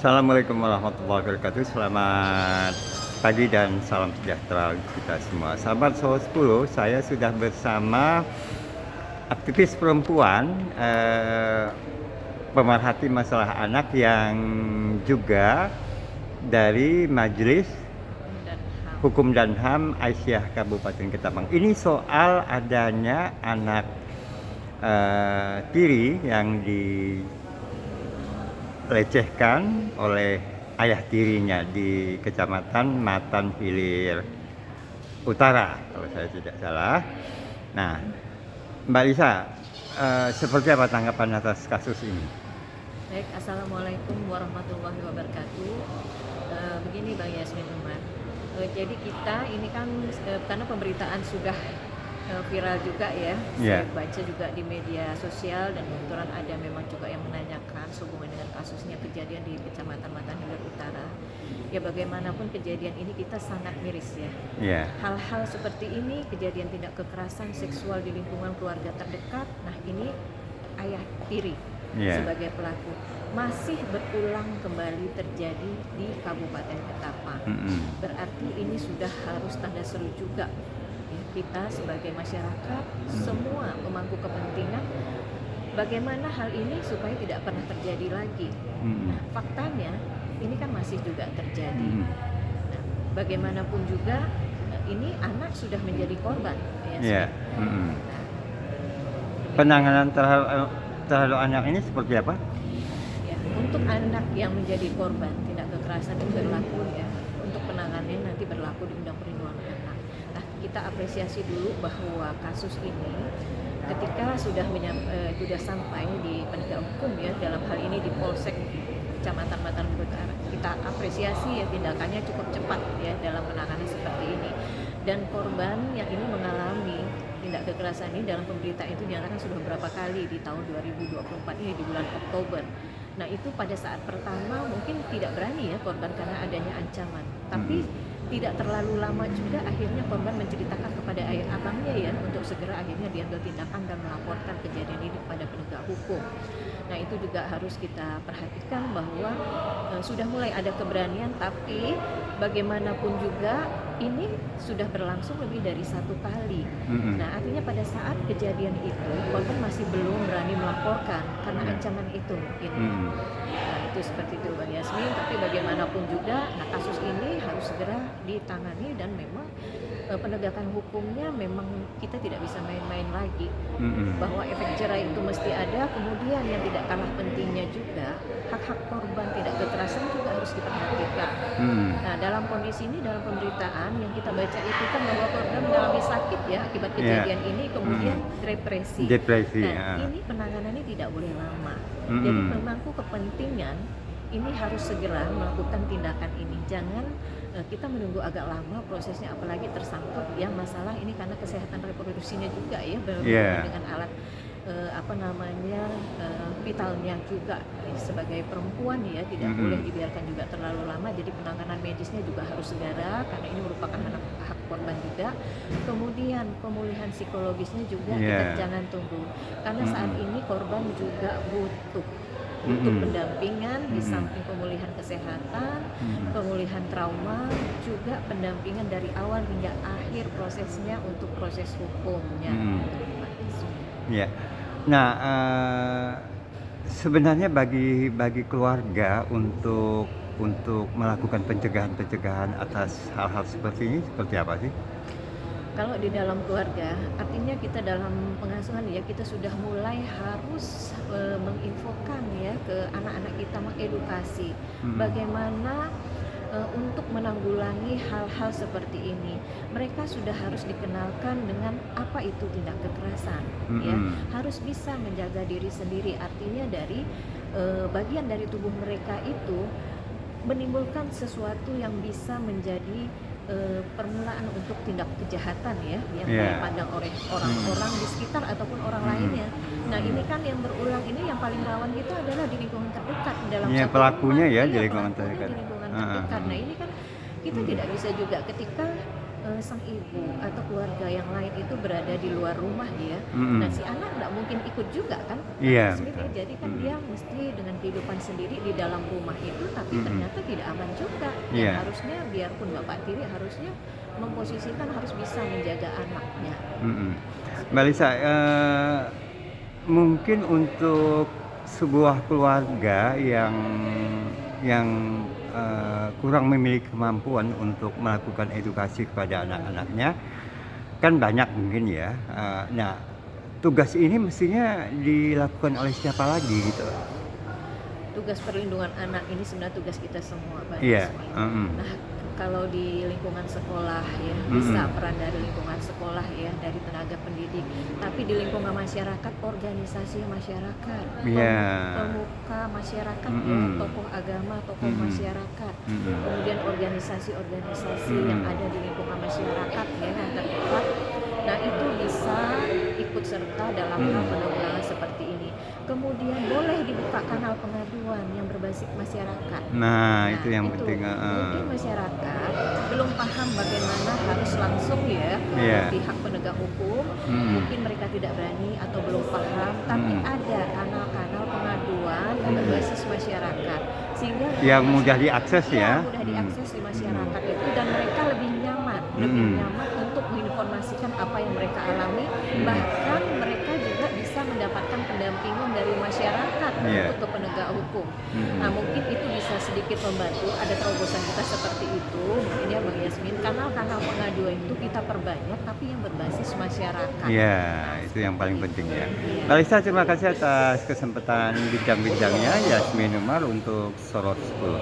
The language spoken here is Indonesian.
Assalamualaikum warahmatullahi wabarakatuh. Selamat pagi dan salam sejahtera kita semua. Sahabat Solo 10, saya sudah bersama aktivis perempuan, pemerhati masalah anak yang juga dari Majelis Hukum dan HAM Aisyah Kabupaten Ketapang. Ini soal adanya anak tiri yang dilecehkan oleh ayah tirinya di Kecamatan Matan Hilir Utara, kalau saya tidak salah. Nah, Mbak Lisa, seperti apa tanggapan atas kasus ini? Baik, Assalamualaikum warahmatullahi wabarakatuh. Begini Bang Yasmin Umar, jadi kita ini kan karena pemberitaan sudah viral juga ya, Yeah. saya baca juga di media sosial dan kebetulan ada memang juga yang menanyakan sehubungan dengan kasusnya kejadian di Kecamatan Matan Hilir Utara. Ya bagaimanapun kejadian ini kita sangat miris ya. Yeah. Hal-hal seperti ini, kejadian tindak kekerasan seksual di lingkungan keluarga terdekat, nah ini ayah tiri sebagai pelaku masih berulang kembali terjadi di Kabupaten Ketapang. Berarti ini sudah harus tanda seru juga ya, kita sebagai masyarakat, semua pemangku kepentingan, bagaimana hal ini supaya tidak pernah terjadi lagi. Nah, faktanya ini kan masih juga terjadi. Nah, bagaimanapun juga ini anak sudah menjadi korban ya. Penanganan terhadap anak ini seperti apa? Ya, untuk anak yang menjadi korban tindak kekerasan itu berlaku ya, untuk penanganannya nanti berlaku di Undang Perlindungan Anak. Nah, kita apresiasi dulu bahwa kasus ini ketika sudah sampai di penegak hukum ya, dalam hal ini di Polsek Kecamatan Matan Hilir Utara, kita apresiasi ya tindakannya cukup cepat ya dalam penanganan seperti ini. Dan korban yang ini mengalami tindak kekerasan ini dalam pemberitaan itu dinyatakan sudah beberapa kali di tahun 2024 ini di bulan Oktober. Nah itu pada saat pertama mungkin tidak berani ya korban karena adanya ancaman, tapi tidak terlalu lama juga akhirnya korban menceritakan kepada ayah abangnya ya untuk segera akhirnya diambil tindakan dan melaporkan kejadian ini kepada penegak hukum. Nah itu juga harus kita perhatikan bahwa sudah mulai ada keberanian, tapi bagaimanapun juga ini sudah berlangsung lebih dari satu kali. Nah artinya pada saat kejadian itu korban masih belum berani melaporkan karena ancaman itu mungkin. Nah itu seperti itu Bang Yasmin, tapi bagaimanapun juga nah kasus ini harus segera ditangani dan memang penegakan hukumnya memang kita tidak bisa main-main lagi. Bahwa efek jerah itu mesti ada, kemudian yang tidak kalah pentingnya juga hak-hak korban tidak kekerasan juga harus diperhatikan. Nah dalam kondisi ini, dalam pemberitaan yang kita baca itu kan bahwa korban mengalami sakit ya akibat kejadian ini, kemudian depresi. Nah ini penanganannya tidak boleh lama. Jadi pemangku kepentingan ini harus segera melakukan tindakan ini. Jangan kita menunggu agak lama prosesnya, apalagi tersangkut yang masalah ini karena kesehatan reproduksinya juga ya, dengan alat vitalnya juga sebagai perempuan ya, tidak boleh dibiarkan juga terlalu lama. Jadi penanganan medisnya juga harus segera karena ini merupakan hak korban juga. Kemudian pemulihan psikologisnya juga kita jangan tunggu karena saat ini korban juga butuh pendampingan di samping pemulihan kesehatan, pemulihan trauma, juga pendampingan dari awal hingga akhir prosesnya untuk proses hukumnya. Ya. Nah, sebenarnya bagi keluarga untuk melakukan pencegahan atas hal-hal seperti ini seperti apa sih? Kalau di dalam keluarga, artinya kita dalam pengasuhan ya, kita sudah mulai harus menginfokan ya ke anak-anak kita, mengedukasi bagaimana untuk menanggulangi hal-hal seperti ini. Mereka sudah harus dikenalkan dengan apa itu tindak kekerasan ya, harus bisa menjaga diri sendiri, artinya dari bagian dari tubuh mereka itu menimbulkan sesuatu yang bisa menjadi permulaan untuk tindak kejahatan ya yang dipandang oleh orang-orang di sekitar ataupun orang lainnya. Nah ini kan yang berulang ini yang paling rawan itu adalah di lingkungan terdekat dalam satu pelakunya rumah, ya di lingkungan terdekat. Nah ini kan kita tidak bisa juga ketika sang ibu atau keluarga yang lain itu berada di luar rumah ya. Nah, si anak nggak mungkin ikut juga kan, Iya, Yasmin ya. betul. Jadi kan dia mesti dengan kehidupan sendiri di dalam rumah itu, tapi ternyata tidak aman juga. Yang Iya. harusnya biarpun bapak tiri harusnya memposisikan harus bisa menjaga anaknya. Mbak Lisa, mungkin untuk sebuah keluarga yang kurang memiliki kemampuan untuk melakukan edukasi kepada anak-anaknya, kan banyak mungkin ya. Nah, tugas ini mestinya dilakukan oleh siapa lagi gitu? Tugas perlindungan anak ini sebenarnya tugas kita semua, Pak Iya, Yasmin. Nah, kalau di lingkungan sekolah ya, bisa peran dari lingkungan sekolah ya, dari tenaga pendidik. Tapi di lingkungan masyarakat, organisasi masyarakat, iya, pemuka masyarakat ya, tokoh agama, tokoh masyarakat, kemudian organisasi-organisasi yang ada di lingkungan masyarakat ya, yang terdekat. Nah, itu bisa ikut serta dalam hal penanggulangan seperti ini. Kemudian boleh dibuka kanal pengaduan yang berbasis masyarakat. Nah, itu yang penting, Mungkin masyarakat belum paham bagaimana harus langsung ya Iya. pihak penegak hukum. Mungkin mereka tidak berani atau belum paham, tapi ada kanal-kanal pengaduan yang berbasis masyarakat, sehingga Yang mudah diakses ya. mudah diakses di masyarakat itu, dan mereka lebih nyaman untuk menginformasikan apa yang mereka alami. Bahkan mereka juga bisa mendapatkan pendampingan dari masyarakat Iya. untuk ke penegak hukum. Nah, mungkin itu bisa sedikit membantu. Ada terobosan kita seperti itu mungkin ya Bang Yasmin, kanal-kanal pengaduan itu kita perbanyak tapi yang berbasis masyarakat. Iya, itu yang paling penting ya. Mbak Lisa, terima kasih atas kesempatan bincang-bincangnya. Yasmin Umar untuk Sorot 10.